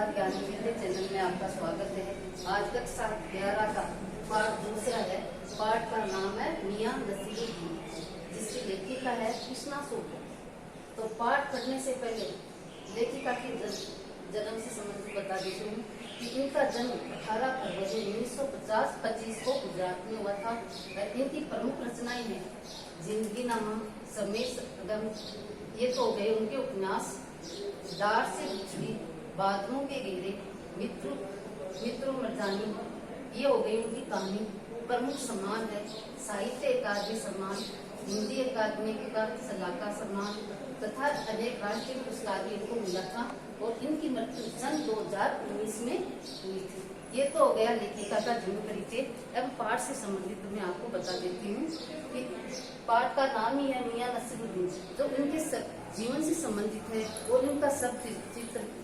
नमस्कार, ज्ञान विद्या चैनल में आपका स्वागत है। आज कक्षा 11 का पाठ दूसरा है। पाठ का नाम है मियां नसीरुद्दीन, जिसकी लेखिका है कृष्णा सोपो। तो पाठ पढ़ने से पहले लेखिका की जन्म से संबंधित बता देती हूँ कि इनका जन्म 18 फरवरी 1950-25 को गुजरात में हुआ था। इनकी प्रमुख रचनाएं हैं जिंदगी नामा, समेश अगम, ये तो गए उनके उपन्यास, डार से बिछड़ी, बादलों के घेरे, मित्रों मर्दानी, ये हो गई उनकी कहानी। प्रमुख सम्मान है साहित्य अकादमी सम्मान, हिंदी अकादमी का सलाहकार सम्मान तथा अनेक राष्ट्रीय पुरस्कार भी इनको मिला था और इनकी मृत्यु सन 2019 में हुई थी। ये तो हो गया लेखिका का जीवन परिचय। अब पाठ से संबंधित मैं आपको बता देती हूँ कि पाठ का नाम ही है मियां नसीरुद्दीन, जो इनके जीवन से संबंधित है और इनका सब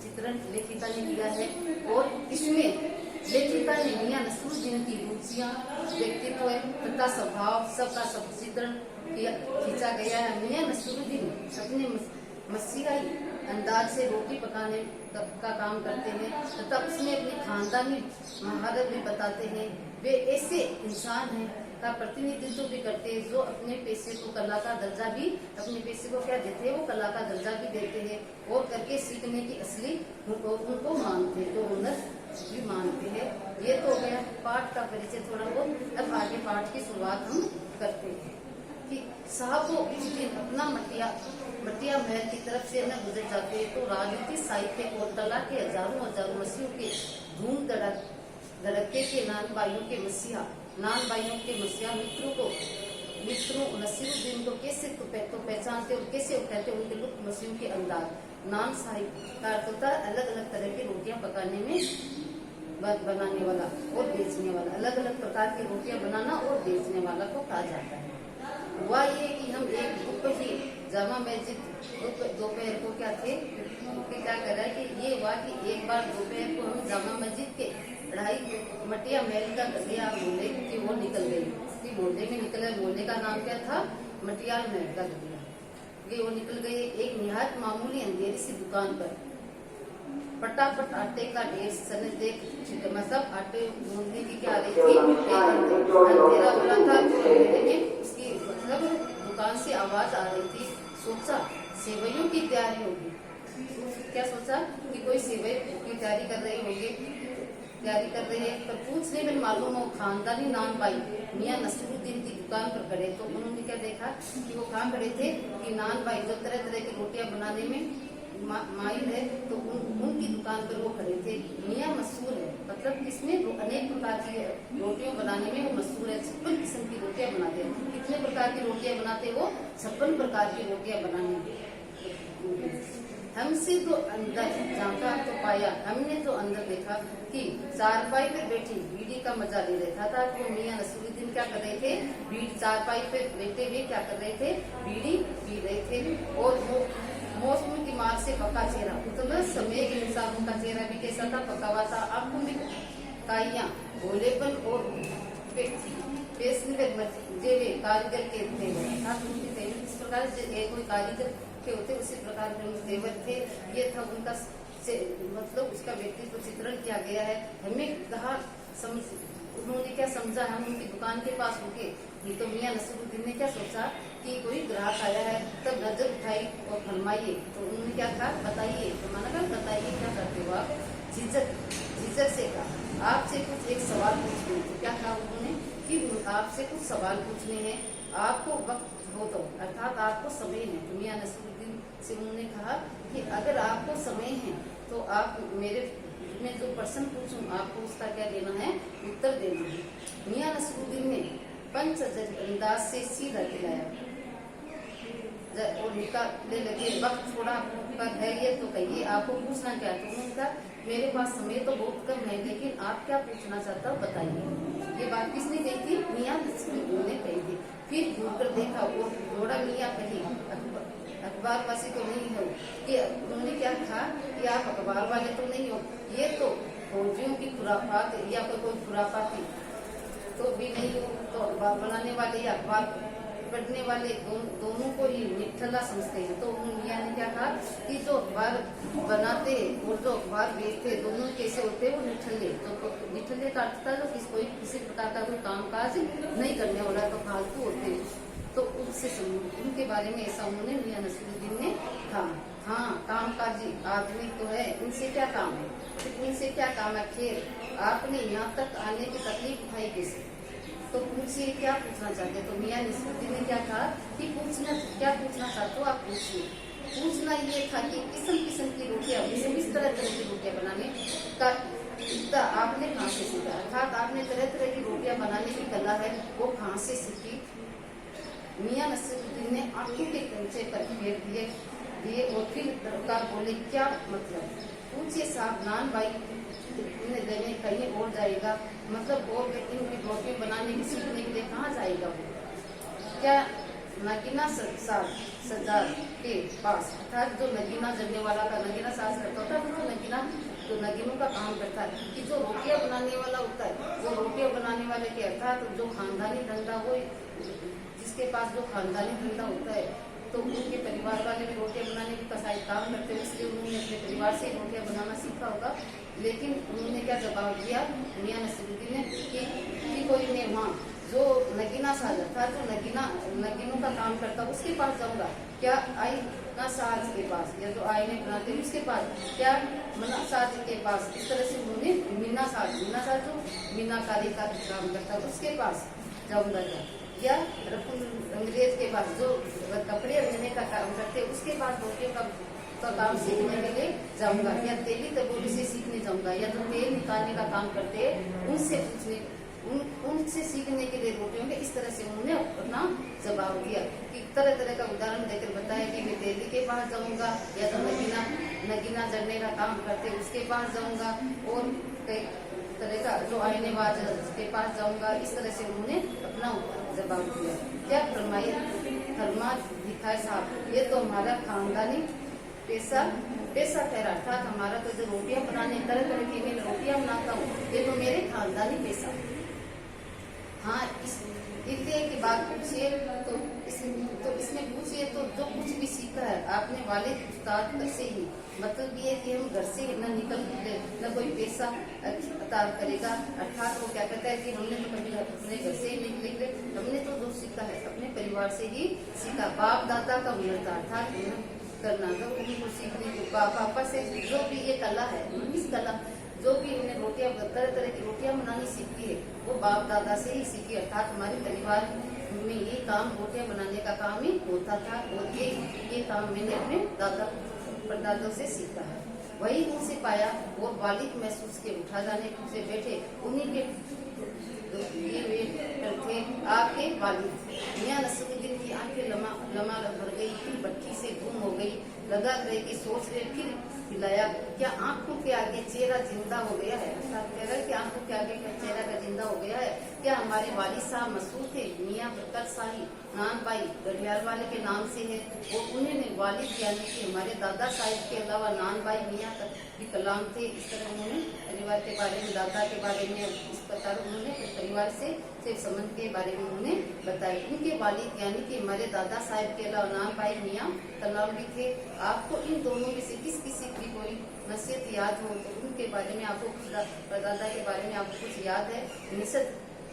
चित्रण लेखिका ने किया है। और इसमें लेखिका ने मियां नसीरुद्दीन की रुचियां, व्यक्तित्व तथा स्वभाव सबका सब चित्रण खींचा गया है। मियां नसीरुद्दीन अपने मसीहाई अंदाज से रोटी पकाने का काम करते हैं तथा उसमें अपनी खानदानी महारत भी बताते हैं। वे ऐसे इंसान हैं का प्रतिनिधित्व भी करते हैं जो अपने पेशे को कला का दर्जा भी, अपने पेशे को क्या देते हैं, वो कला का दर्जा भी देते हैं और करके सीखने की असली उनको मानते हैं, तो हुनर भी मानते हैं। ये तो हो गया पाठ का परिचय थोड़ा बहुत। अब आगे पाठ की शुरुआत हम करते हैं कि साहब को इस दिन अपना मटिया महल की तरफ से न गुजर जाते तो राजनीति, साहित्य और कला के हजारों मसीहों के धूम धड़के के नान भाइयों के मसीहा मित्रों नसीरुद्दीन को कैसे तो पहचानते और कैसे उठाते उनके लुप्त मसीहों के अंदाज। नान साहित्यकारता अलग अलग तरह की रोटियां पकाने में बनाने वाला और बेचने वाला, अलग अलग प्रकार की रोटियां बनाना और बेचने वाला को कहा जाता है। हुआ ये कि हम एक ग्रुप ही जामा मस्जिद दोपहर को क्या कर रहा है कि ये हुआ कि एक बार दोपहर को हम जामा मस्जिद के ढाई मटिया महल का गलिया मोहल्ले की वो निकल गई। मोहल्ले में निकले, मोहल्ले का नाम क्या था, मटियाल महल का गलिया। वो निकल गए एक निहायत मामूली अंधेरी सी दुकान पर। फटाफट आटे का ढेर सने देख, मतलब आटे गूंदने की क्या रही थी, अंधेरा हो रहा था तो अंधेरे में उसकी मतलब दुकान से आवाज आ रही थी। सोचा सेवइयों की तैयारी होगी। क्या सोचा कि कोई सेवई की तैयारी कर रहे हैं, पर पूछने में मालूम हो खानदानी नाम भाई मियां नसीरुद्दीन की दुकान पर खड़े। तो उन्होंने क्या देखा कि वो कहाँ खड़े थे कि नान भाई जो तरह तरह की रोटियां बनाने में माहिर है, तो उनकी दुकान पर वो खड़े थे। मियां मशहूर है, मतलब इसमें अनेक प्रकार की रोटियां बनाने में वो मशहूर है। 56 किस्म की रोटियां बनाते हैं। कितने प्रकार की रोटियां बनाते वो 56 प्रकार की रोटियां बनाने। हमसे तो अंदर झांका तो पाया, हमने तो अंदर देखा कि चारपाई पे बैठी बीड़ी का मजा ले रहा था। तो मियां नसीरुद्दीन क्या कर रहे थे, बीड़ी चारपाई पे बैठे हुए क्या कर रहे थे, बीड़ी पी रहे थे। और वो मौसम की मार से पका चेहरा, उतना समय के अनुसार उनका चेहरा भी कैसा था, पका हुआ था। आंखों में काइयां, भोलेपन और कारीगर के थे। इस प्रकार से कोई कारीगर के होते उसी प्रकार के तेवर थे। ये था उनका मतलब उसका व्यक्तित्व चित्रण किया गया है। हमें कहा उन्होंने क्या समझा, हम उनकी दुकान के पास रुके तो मियां नसीरुद्दीन ने क्या सोचा कि कोई ग्राहक आया है। तब नजर उठाई और फरमाइए, तो उन्होंने क्या कहा, बताइए। तो मैंने कहा बताइए क्या करते हो आप। झिझक से कहा आपसे कुछ एक सवाल पूछने। तो क्या कहा उन्होंने कि आपसे कुछ सवाल पूछने हैं, आपको वक्त हो तो, अर्थात आपको समय है। तो मियां नसीरुद्दीन से उन्होंने कहा कि अगर आपको समय है तो आप मेरे में जो प्रश्न पूछूं आपको उसका क्या देना है, उत्तर देना है। मियां नसीरुद्दीन ने पंच अंदाज से सीधा दिलाया और निकालने लगे, वक्त थोड़ा पर है ये तो कहिए आपको पूछना क्या। तो उन्होंने कहा मेरे पास समय तो बहुत कम है, लेकिन आप क्या पूछना चाहता हो बताइए। ये बात किसने कही थी, मियां नसीरुद्दीन ने कही थी। फिर घूमकर देखा और थोड़ा मियां कही अखबार वासी तो नहीं हो। कि उन्होंने क्या कहा कि आप अखबार वाले तो नहीं हो, ये तो फौजियों की खुराफात या कोई खुराफाती तो भी नहीं हो, तो अखबार बनाने वाले या अखबार पढ़ने वाले दोनों को ही निठल्ला समझते हैं। तो मियाँ ने क्या कहा कि जो अखबार बनाते और जो अखबार बेचते दोनों कैसे होते हैं, वो निठल्ले। तो निठल्ले का अर्थ था जो किसी प्रकार का कोई कामकाज नहीं करने वाला, तो फालतू होते हैं। तो उससे उनके बारे में ऐसा उन्होंने मियाँ नसीरुद्दीन ने कहा। हाँ, कामकाजी आदमी तो है, इनसे क्या काम है, इनसे क्या काम है। खैर, आपने यहाँ तक आने की तकलीफ उठाई कैसे, तो पूछिए क्या पूछना चाहते। तो मियाँ नसीरुद्दीन ने क्या कहा कि क्या पूछना चाहते हो आप पूछिए। पूछना ये था कि किस्म किस्म की रोटियां, इस तरह तरह की रोटियां बनाने का इतना आपने कहाँ से सीखा, अर्थात आपने तरह तरह की रोटियां बनाने की कला है वो कहाँ से सीखी। मियाँ नसीरुद्दीन ने आंखों के कंचे पर फेर दिए और फिर दरकार बोले क्या मतलब। पूछिए साहब, नान भाई देने कहीं और जाएगा, मतलब और इनकी रोटी बनाने की सीखने के लिए कहाँ जाएगा वो। क्या नगीना सजार के पास, अर्थात जो नगीना जलने वाला का नगीना साज करता होता है, तो नगीना तो नगीनों का काम करता है कि जो रोटियां बनाने वाला होता है, वो रोटियां बनाने वाले के अर्थात जो खानदानी धंधा, वो जिसके पास जो खानदानी धंधा होता है, तो उनके परिवार वाले भी रोटियां बनाने की कसाई काम करते हैं, इसलिए उन्होंने अपने परिवार से रोटियां बनाना सीखा होगा। लेकिन उन्होंने क्या जवाब दिया मियाँ नसीरुद्दीन ने कि कोई ने वहाँ जो नगीना साज था, जो नगीनों का काम करता, उसके पास जाऊंगा क्या, आईना साज के पास, या जो आईने बनाते हैं उसके पास, क्या साज के पास। इस तरह से उन्होंने मीना साज जो मीनाकारी का काम करता, उसके पास जाऊंगा क्या, या अंग्रेज के पास जो कपड़े रखने का काम करते उसके पास रोटियों का काम सीखने के लिए जाऊंगा, या तेली तबोली से सीखने जाऊंगा, या जो तेल निकालने का काम करते हैं उनसे सीखने के लिए रोटियों के। इस तरह से उन्होंने अपना जवाब दिया कि तरह तरह का उदाहरण देकर बताया कि मैं तेली के पास जाऊंगा, या तो नगीना जड़ने का काम करते उसके पास जाऊंगा, और कई तरह का जो आईनेबाज के पास जाऊंगा। इस तरह से उन्होंने अपना जवाब दिया। क्या फरमा दिखाए साहब, ये तो हमारा खानदानी पैसा ठहरा, अर्थात हमारा तो जो रोटियां बनाने तरह तरह की मैं रोटियां बनाता हूँ, ये तो मेरे खानदानी पैसा। हाँ, इतने की बात पूछिए तो इसमें पूछिए तो जो कुछ भी सीखा है आपने वालिद उस्ताद से ही, मतलब ये कि हम घर से न निकल न कोई पैसा अता करेगा, अर्थात वो क्या कहता है कि हमने तो कभी अपने घर से ही निकले, हमने तो जो सीखा है अपने परिवार से ही सीखा। बाप दादा का हुनर था, अर्थात करना, तो उनको सीखने को पापा से जो भी ये कला है, इस कला जो भी उन्हें रोटियां तरह तरह की रोटियां बनानी सीखी है, वो बाप दादा से ही सीखी, अर्थात हमारे परिवार में ये काम रोटियां बनाने का काम ही होता था, और ये काम मैंने अपने दादा परदादों से सीखा है, वही उनसे पाया। और वालिद महसूस के उठा जाने से बैठे, उन्हीं के थे आपके वालिद। मियाँ नसीरुद्दीन की आंखें लमा भर गई, फिर भट्टी से गुम हो गई, लगा रहे कि सोच रहे, फिर हिलाया, क्या आंखों के आगे चेहरा जिंदा हो गया है, कह रहे कि आंखों के आगे का चेहरा का जिंदा हो गया है। क्या हमारे वालिद साहब मशहूर थे, मियाँ बरकत शाही नान भाई गढ़ियाल वाले के नाम से है, और उन्होंने वालिद यानी कि हमारे दादा साहिब के अलावा नान भाई मियाँ भी कलाम थे। इस तरह उन्होंने परिवार के बारे में, दादा के बारे में, इस प्रकार उन्होंने परिवार से संबंध के बारे में उन्होंने बताया। उनके वालिद यानी कि हमारे दादा साहिब के अलावा नान भाई मियाँ कलाम भी थे। आपको इन दोनों में से किसी की कोई नसीहत याद हो तो उनके बारे में, आपको दादा के बारे में आपको कुछ याद है।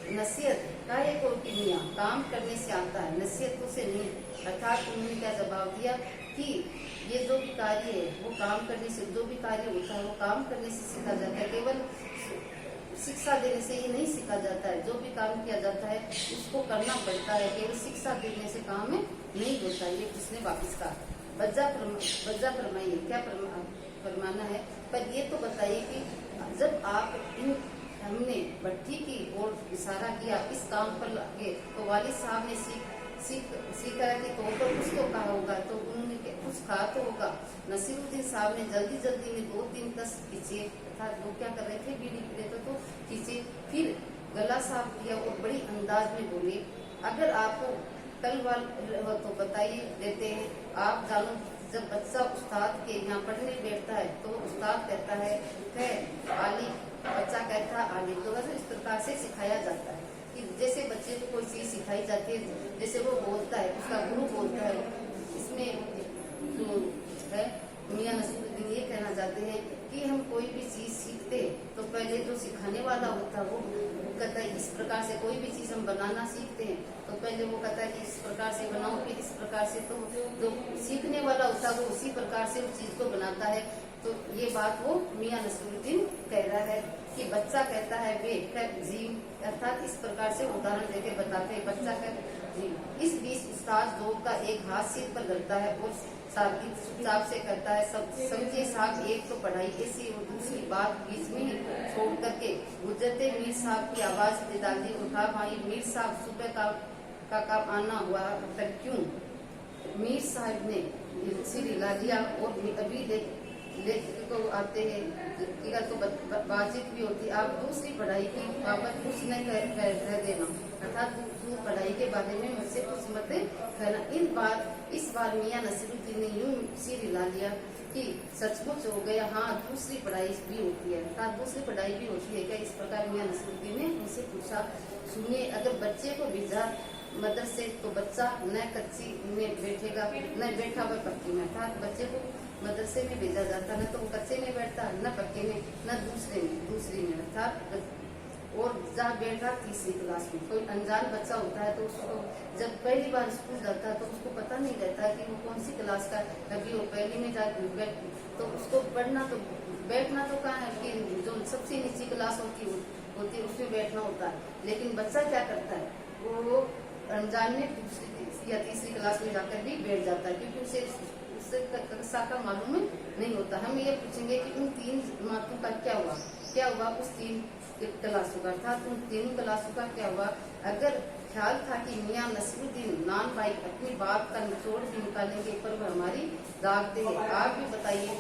नसीहत काहे को कि मियाँ काम करने से आता है, नसीहत तो से नहीं, अर्थात उन्होंने क्या जवाब दिया कि ये जो भी कार्य है वो काम करने से, जो भी कार्य होता है वो काम करने से सीखा जाता है, केवल शिक्षा देने से ही नहीं सीखा जाता है। जो भी काम किया जाता है उसको करना पड़ता है, केवल शिक्षा देने से काम नहीं होता है। ये किसने वापिस कहा, बज्जा फरमाइए, क्या फरमाना है। पर ये तो बताइए कि जब आप हमने भट्टी की ओर इशारा किया, इस काम पर लगे, तो वालिद साहब ने सीखा कि तो कुछ तो कहा होगा, तो उन्होंने कुछ कहा तो होगा। नसीरुद्दीन साहब ने जल्दी में 2-3 दस खींचे, अर्थात वो क्या कर रहे थे, बीड़ी पी रहे थे तो खींचे, फिर गला साफ किया और बड़ी अंदाज में बोले, अगर आपको कल वाल तो बताइए देते हैं। आप जानो, जब बच्चा उस्ताद के यहाँ पढ़ने बैठता है तो उस्ताद कहता है आली, बच्चा कहता है आली, तो वैसे इस प्रकार से सिखाया जाता है। कि जैसे बच्चे को कोई चीज सिखाई जाती है, जैसे वो बोलता है, उसका गुरु बोलता है, इसमें जो है मियां नसीरुद्दीन ये कहना चाहते हैं कि हम कोई भी चीज सीखते तो पहले जो सिखाने वाला होता है वो कहता है इस प्रकार से, कोई भी चीज हम बनाना सीखते हैं तो पहले वो कहता है कि इस प्रकार से बनाओ, फिर इस प्रकार से, तो जो सीखने वाला होता है वो उसी प्रकार से उस चीज को बनाता है। तो ये बात वो मियां नसीरुद्दीन कह रहा है कि बच्चा कहता है वे जीव, अर्थात इस प्रकार से उदाहरण देके बताते हैं, बच्चा कहता इस बीच उस्ताद दो का एक हाथ सिर पर धरता है और चुपचाप से करता है, सब समझिए साहब, एक तो पढ़ाई ऐसी और दूसरी बात बीच में ही छोड़ करके गुजरते मीर साहब की आवाज दे डाली, उठा भाई मीर साहब, सुबह का काम आना हुआ तक क्यों? मीर साहब ने सिर हिला दिया और अभी तो आते हैं तो बातचीत भी होती, आप दूसरी पढ़ाई की बाबत कुछ नहीं कह देना, अर्थात दूसरी पढ़ाई के बारे में मुझसे कुछ मत कहना। इस बार मियां नसीरुद्दीन ने यूं सिर हिला लिया कि सचमुच हो गया, हाँ दूसरी पढ़ाई भी होती है, अर्थात दूसरी पढ़ाई भी होती है क्या? इस प्रकार मियां नसीरुद्दीन ने उनसे पूछा। सुनिए, अगर बच्चे को भेजा मदरसे तो बच्चा न कच्ची में बैठेगा न बैठा हुआ पक्की में, अर्थात बच्चे को मदरसे में भेजा जाता, न तो वो कच्चे में बैठता, न पक्के में, न दूसरी में, अर्थात और जहाँ बैठा तीसरी क्लास में। कोई अनजान बच्चा होता है तो उसको जब पहली बार स्कूल जाता है तो उसको पता नहीं रहता कि वो कौन सी क्लास का, कभी वो पहली में जाकर तो उसको पढ़ना तो बैठना तो कहाँ है कि जो सबसे नीची क्लास होती है उसमें बैठना होता है, लेकिन बच्चा क्या करता है, वो अनजान में दूसरी या तीसरी क्लास में जाकर भी बैठ जाता है, क्योंकि उससे कक्षा का मालूम नहीं होता। हम ये पूछेंगे कि उन तीन जमातों का क्या हुआ उस तीन क्लासों का, अर्थात उन तीन क्लासों का क्या हुआ। अगर ख्याल था कि मियां नसीरुद्दीन नान भाई अपनी बात का निचोड़ भी निकालेंगे पर वो हमारी दागते हैं, आप भी बताइए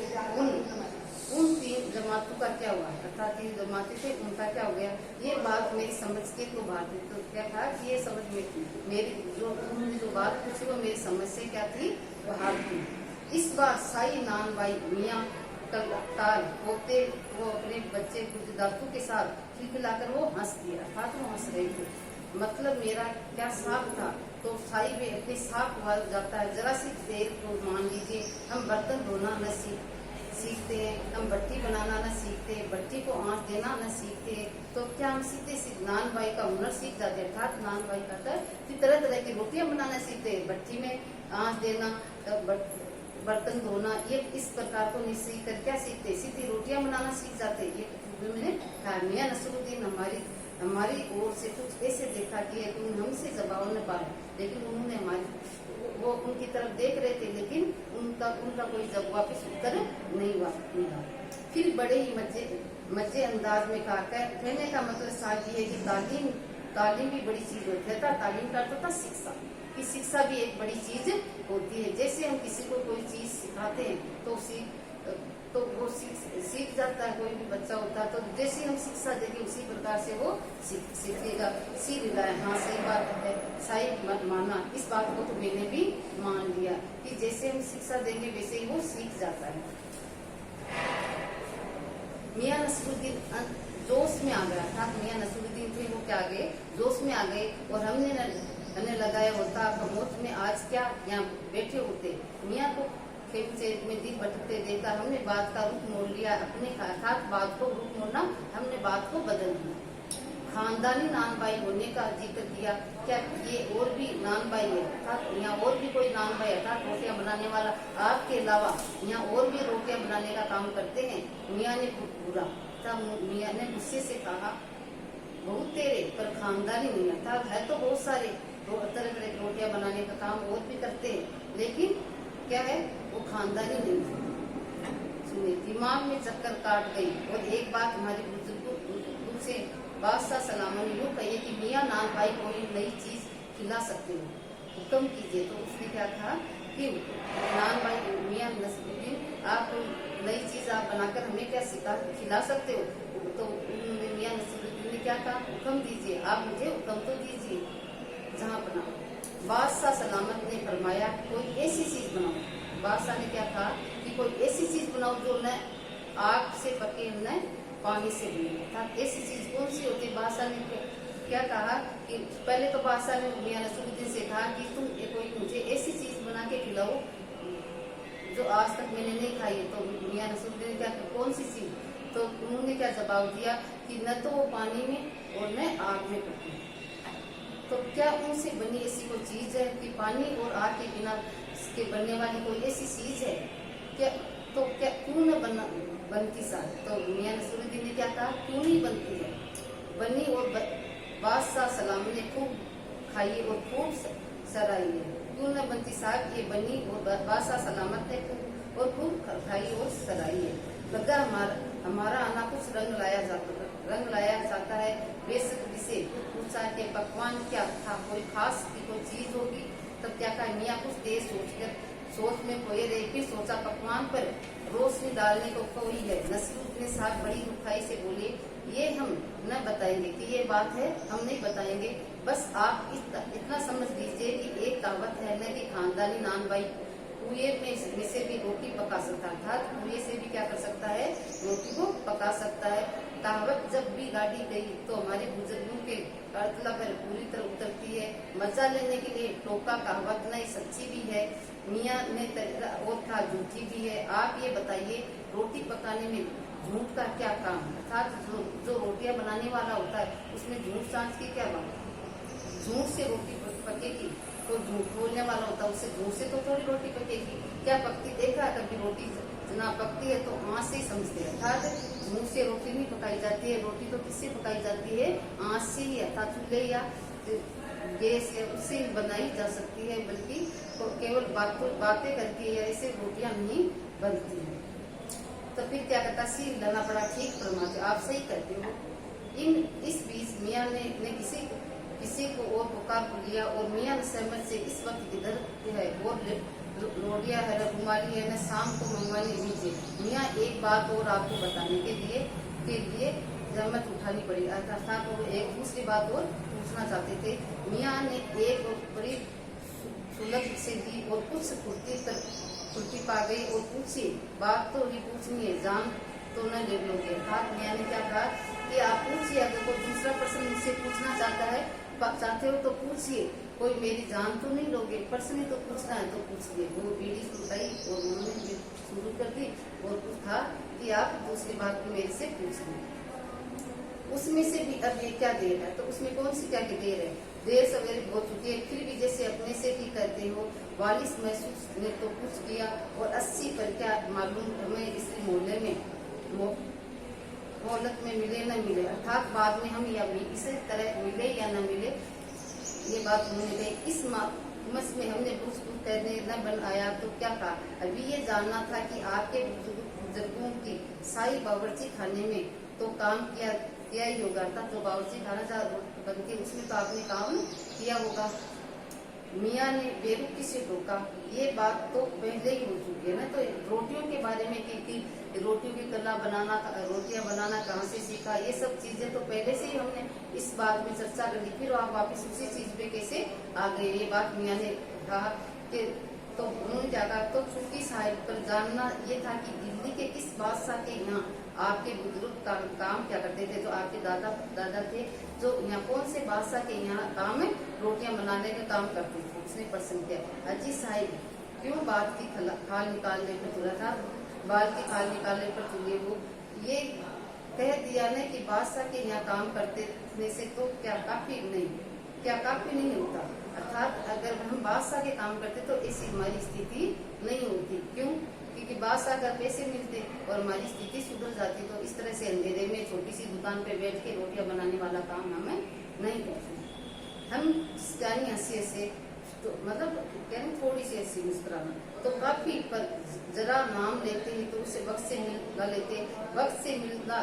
उन तीन जमातों का क्या हुआ, अर्थात तीन जमातें थे उनका क्या हो गया। ये बात मेरी समझ के तो बात है, तो क्या था कि ये समझ में मेरी जो बात पूछी वो मेरी समझ से क्या थी, बाहर थी। इस बार साई नान भाई मियां कलतार होते वो अपने बच्चे गुजदातों के साथ खिलखिलाकर वो हंस दिया, अर्थात वो हंस रहे थे। मतलब मेरा क्या साफ था, तो साई में अपने साफ हुआ जाता है। जरा सी देर को मान लीजिए, हम बर्तन धोना न सीखते हैं, हम भट्टी बनाना न सीखते, भट्टी को आंच देना न सीखते, तो क्या हम सीधे नान भाई का हुनर सीख जाते, अर्थात नान भाई का तरह तरह की रोटियां बनाना सीखते, भट्टी में आंच देना, बर्तन धोना, ये इस प्रकार को नहीं सीख कर क्या सीखते, सीधी रोटियां बनाना सीख जाते। ये मियां नसीरुद्दीन हमारी ओर से कुछ ऐसे देखा कि हमसे जवाब न पाए, लेकिन उन्होंने वो उनकी तरफ देख रहे थे, लेकिन उनका कोई जवाब वापिस उत्तर नहीं हुआ। फिर बड़े ही मजे अंदाज में कहा, कहने का मतलब साथ ये है कि तालीम भी बड़ी चीज होती है। तालीम का अर्थ था शिक्षा, कि शिक्षा भी एक बड़ी चीज होती है। जैसे हम किसी को कोई चीज सिखाते हैं तो वो सीख जाता है, कोई भी बच्चा होता है, तो जैसे हम शिक्षा देंगे उसी प्रकार से वो सीखेगा। सिर हिलाया, हाँ सही बात है, सही माना, इस बात को तो मैंने भी मान लिया कि जैसे हम शिक्षा देंगे वैसे ही वो सीख जाता है। मियां नसीरुद्दीन जोश में आ गया था, मियां नसीरुद्दीन थे वो क्या आ गए, जोश में आ गए, और हमने लगाया होता मौत में आज क्या यहाँ बैठे होते। मियां को खेत से में दिल भटकते देखा, हमने बात का रुख मोड़ लिया, अपने अर्थात बात को रुख मोड़ना, हमने बात को बदल दिया। खानदानी नान भाई होने का जिक्र किया, क्या ये और भी नान भाई है, अर्थात यहाँ और भी कोई नान भाई, अर्थात रोटियां बनाने वाला आपके अलावा यहाँ और भी रोटियां बनाने का काम करते हैं। मियां ने पूरा तब मियां ने गुस्से से कहा, बहुत तेरे पर खानदानी नहीं, अर्थात है तो बहुत सारे तरह तरह की रोटियां बनाने का काम और भी करते हैं, लेकिन क्या है वो खानदानी नहीं। सुनिए, दिमाग में चक्कर काट गई, और एक बात हमारे बुजुर्गों से बादशाह सलामन यूँ कहिए कि मियां नान भाई कोई नई चीज खिला सकते हो, हुक्म कीजिए। तो उसने क्या कहा कि नान भाई मियां नसीरुद्दीन, आप नई चीज आप बनाकर हमें क्या खिला सकते हो। तो मियां नसीरुद्दीन ने क्या कहा, हुक्म दीजिए, आप मुझे हुक्म तो दीजिए, जहाँ बनाओ। बादशाह सलामत ने फरमाया, कोई ऐसी चीज बनाओ। बादशाह ने क्या कहा कि कोई ऐसी चीज बनाओ जो न आग से पके न पानी से बने, अर्थात ऐसी चीज कौन सी होती है। बादशाह ने क्या कहा कि पहले तो बादशाह ने मियां नसीरुद्दीन से कहा कि तुम कोई मुझे ऐसी चीज बना के खिलाओ जो आज तक मैंने नहीं खाई। तो मियां नसीरुद्दीन ने क्या, कौन सी चीज? तो उन्होंने क्या जवाब दिया कि न तो वो पानी में और न आग में पकती। तो क्या उनसे बनी ऐसी कोई चीज है कि पानी और आग के बिना के बनने वाली कोई ऐसी चीज है क्या? तो क्या क्यों न बनती साथ? तो मियां नसीरुद्दीन ने क्या कहा, क्यों नहीं बनती है? बनी और बादशाह सलाम ने खूब खाई और खूब सराही है। क्यों न बनती साग, ये बनी और बादशाह सलामत है और खूब खाई और सराही है। लगा हमारा आना कुछ रंग लाया जाता है। बेशक इसे पूछा कि पकवान क्या था, कोई खास की कोई चीज होगी। तब क्या कहा, मियाँ कुछ देर सोच में खोए रहे, फिर सोचा पकवान पर रोशनी डालने को कोई है। नसीरुद्दीन साहब बड़ी रुखाई से बोले, ये हम न बताएंगे कि ये बात है, हम नहीं बताएंगे। बस आप इतना समझ लीजिए कि एक कहावत है न कि खानदानी नान भाई कुएं में से भी रोटी पका सकता था, कुएं से भी क्या कर सकता है, रोटी को पका सकता है। कहावत जब भी गाड़ी गई तो हमारे बुजुर्गों के कर्तला पर पूरी तरह उतरती है। मजा लेने के लिए टोका कहावत नहीं, सच्ची भी है। मियाँ ने और था, झूठी भी है। आप ये बताइए, रोटी पकाने में झूठ का क्या काम? अर्थात जो रोटियां बनाने वाला होता है उसमें झूठ सांच की क्या बात? झूठ से रोटी पकेगी? तो झूठ बोलने वाला होता है, उससे झूठ से तो थोड़ी रोटी पकेगी। क्या पकती देखा कभी रोटी ना पकती है तो आँच से ही समझते हैं। अर्थात झूठ से रोटी नहीं पकाई जाती है। रोटी तो किससे पकाई जाती है? आँच से ही, अर्थात चूल्हे या गैस या उससे बनाई जा सकती है। बल्कि तो केवल बातें करके या ऐसे रोटियां नहीं बनती है। तो फिर क्या कहता, सिर लाना पड़ा, ठीक फरमाते, आप सही करते हो। इस बीच मियाँ ने किसी को और पुकार लिया और मियाँ सहमत से इस वक्त किधर है और रोटियां है, रुमाली है, न शाम को मंगवाने दीजिए। मियाँ एक बात और आपको बताने के लिए जहमत उठानी पड़ी। अर्थात वो एक दूसरी बात और पूछना चाहते थे। मियाँ ने एक बड़ी सुलभ से दी और कुछ फुर्ती पा गई और पूछी, बात तो ही पूछनी है, जान तो न ले लोगे? अर्थात मियाँ ने क्या कहा कि आप पूछिए, अगर कोई दूसरा प्रश्न मुझसे पूछना चाहते हो तो पूछिए, कोई मेरी जान तो नहीं लोगे? प्रश्न तो पूछना है तो पूछिए। वो बीड़ी उठाई और उन्होंने शुरू कर दी और कहा कि आप दूसरी बात मेरे से पूछ लें। उसमें से भी अब ये क्या देर है? तो उसमें कौन सी क्या की देर है? देर सवेरे हो चुकी है, फिर भी जैसे अपने से ही करते हो। 42 महसूस ने तो कुछ किया और 80 पर क्या मालूम हमें इस मोहल्ले में मोहलत में मिले न मिले। अर्थात बाद में हम या इसी तरह मिले या न मिले, ये बात उन्होंने कही। इस मस में हमने पूछ करने न बन आया तो क्या कहा, अभी ये जानना था कि आपके बुजुर्गों की शाही बावर्ची खाने में तो काम किया ही होगा। था तो बावर्ची खाना जहाँ बनती है उसमें तो आपने काम किया होगा। मियाँ ने बेरुखी से टोका, ये बात तो पहले ही हो चुकी है ना। तो रोटियों के बारे में की रोटियों की रोटियां बनाना कहाँ से सीखा, ये सब चीजें तो पहले से ही हमने इस बात में चर्चा कर ली। फिर आप वापिस उसी चीज पे कैसे आ गए? ये बात मियाँ ने कहा कि तो उन्होंने क्या कहा, तो चूंकि साहिब पर जानना ये था कि दिल्ली के किस बादशाह के यहाँ आपके बुजुर्ग काम क्या करते थे। तो आपके दादा थे जो यहाँ कौन से बादशाह के यहाँ काम है, रोटियां बनाने का काम करते थे। उसने प्रश्न किया, अजी साहिब क्यों बाल की खाल निकालने पर तुला था? बाल की खाल निकालने पर तुले हो, ये कह दिया ना कि बादशाह के यहाँ काम करते से तो क्या काफी नहीं होता। अर्थात अगर हम बादशाह के काम करते तो ऐसी हमारी स्थिति नहीं होती। क्यों? क्योंकि बादशाह का पैसे मिलते और हमारी स्थिति सुधर जाती। तो इस तरह से अंधेरे में छोटी सी दुकान पे बैठ के रोटियां बनाने वाला काम हमें नहीं करते। हम जानी हंसी से तो मतलब कहने थोड़ी सी हंसी मुस्कुराना तो काफी, पर जरा नाम लेते हैं तो उसे वक्त से मिला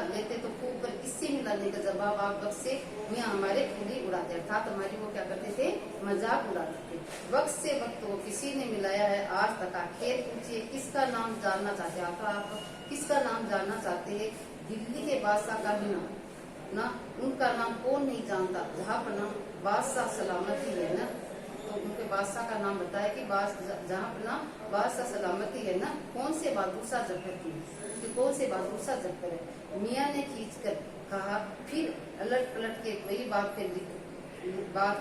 लेते तो खूब, पर किससे मिलाने का जवाब आप वक्त से मियाँ हमारे खुली उड़ाते। अर्थात हमारी वो क्या करते थे, मजाक उड़ाते थे। वक्त से वक्त वो किसी ने मिलाया है आज तक। आखिर पूछिए किसका नाम जानना चाहते हैं? आप किसका नाम जानना चाहते हैं? दिल्ली के बादशाह का भी ना उनका नाम कौन नहीं जानता, जहाँ पर नाम बादशाह सलामती है ना। तो उनके बादशाह का नाम बताया कि जहाँ पर नाम बादशाह सलामती है ना। कौन से बहादुर शाह जफर की, कौन से बहादुर शाह जफर है? मियाँ ने खींचकर कहा। फिर अलट पलट के वही बात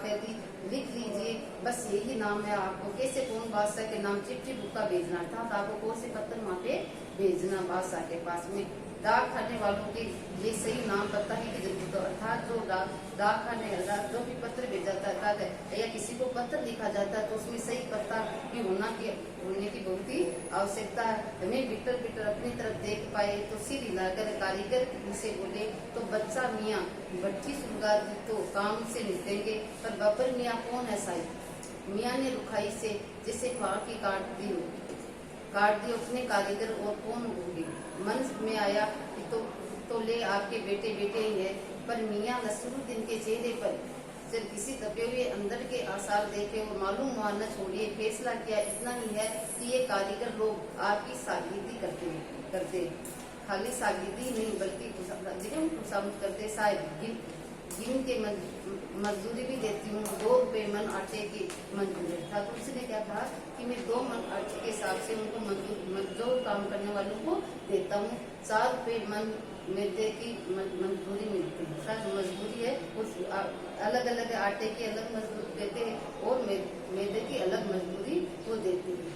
कह दी, लिख लीजिए, बस यही नाम है। आपको कैसे कौन बादशाह के नाम चिट्ठी बुक्का भेजना था, तो आपको कौन से पत्र वहाँ पे भेजना बादशाह के पास में। डाक खाने वालों के ये सही नाम पता ही की जरूरत है, अर्थात जो डाक खाने जो भी पत्र भेजा जाता है या किसी को पत्र लिखा जाता है तो उसमें सही पता भी होने की बहुत ही आवश्यकता है। हमें बिटर अपनी तरफ देख पाए तो सिर हिलाकर कारीगर से बोले तो बच्चा मियाँ भट्टी सुलगा दी तो काम से निकलेंगे, पर बबर मियाँ कौन है साहिब। मियाँ ने रुखाई से जैसे फाड़ की काट दी अपने कारीगर और कौन होगी। मन में आया कि तो ले आपके बेटे ही है, पर मियाँ नसरुद्दीन के चेहरे पर जब किसी दबे हुए अंदर के आसार देखे और मालूम हुआ न छोड़िए, फैसला किया इतना ही है कि ये कारीगर लोग आपकी सागिर्दी करते खाली सागिर्दी नहीं बल्कि खुशामद करते। साहिब गिन के मजदूरी भी देती हूँ, 2 रुपए मन आटे की मंजूरी था। तो उसने क्या कहा कि मैं 2 मन आटे के हिसाब से उनको मजदूर काम करने वालों को देता हूँ, 4 रुपए मन मैदे की मजदूरी मिलती है। मजदूरी है उस अलग अलग आटे की अलग मजदूरी देते हैं और मैदे की अलग मजदूरी वो देती है।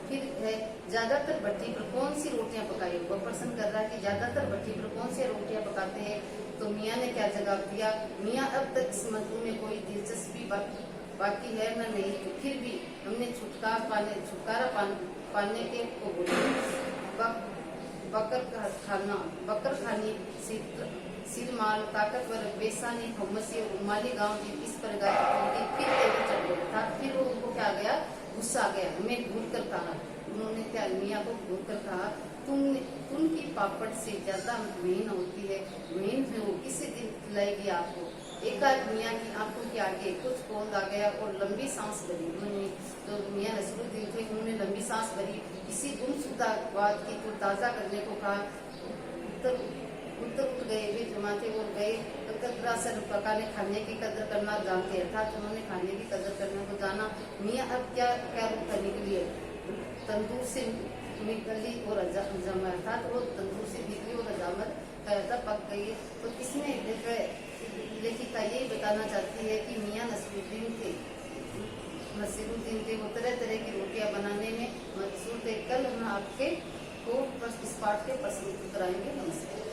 फिर है ज्यादातर भट्टी पर कौन सी रोटियां पकाई। वो प्रश्न कर रहा है कि ज्यादातर भट्टी पर कौन सी रोटियां पकाते हैं। तो मियाँ ने क्या जवाब दिया, मियाँ अब तक इस मजदूर में कोई दिलचस्पी बाकी है न नहीं, तो फिर भी हमने छुटकारा पाने के को बोले। बकर खानी सिरमाल ताकतवर बेसानी खमसी और उमाली गांव की इस प्रकार फिर तेवर चढ़ गया था। फिर वो उनको क्या गया, गुस्सा आ गया। हमें घूर कर कहा, उन्होंने क्या मियाँ को घूर कर कहा, तुम की पापड़ से ज्यादा महीन होती है, महीन में वो किसी दिन खिलाएगी आपको। एकाएक मियाँ की आंखों के आगे कुछ कौंध आ गया और लंबी सांस भरी। उन्होंने तो मियाँ नसरुद्दीन थे, उन्होंने लंबी सांस भरी, किसी गुमशुदा बात की को ताजा करने को कहा। उत्तर उठ गए वे जमाते और गए। पकाने खाने की कदर करना जानते, अर्थात उन्होंने खाने की कदर करने को जाना। मियाँ अब क्या रूप करने के लिए तंदूर से निकली और अर्थात वो तंदूर से निकली और हजामत कहता पक गई। तो इसमें लेखिका यही बताना चाहती है कि मियाँ नसीरुद्दीन थे, वो तरह तरह की रोटियां बनाने में मशहूर थे। कल हम आपके को इस पाठ के प्रश्न कराएंगे। नमस्कार।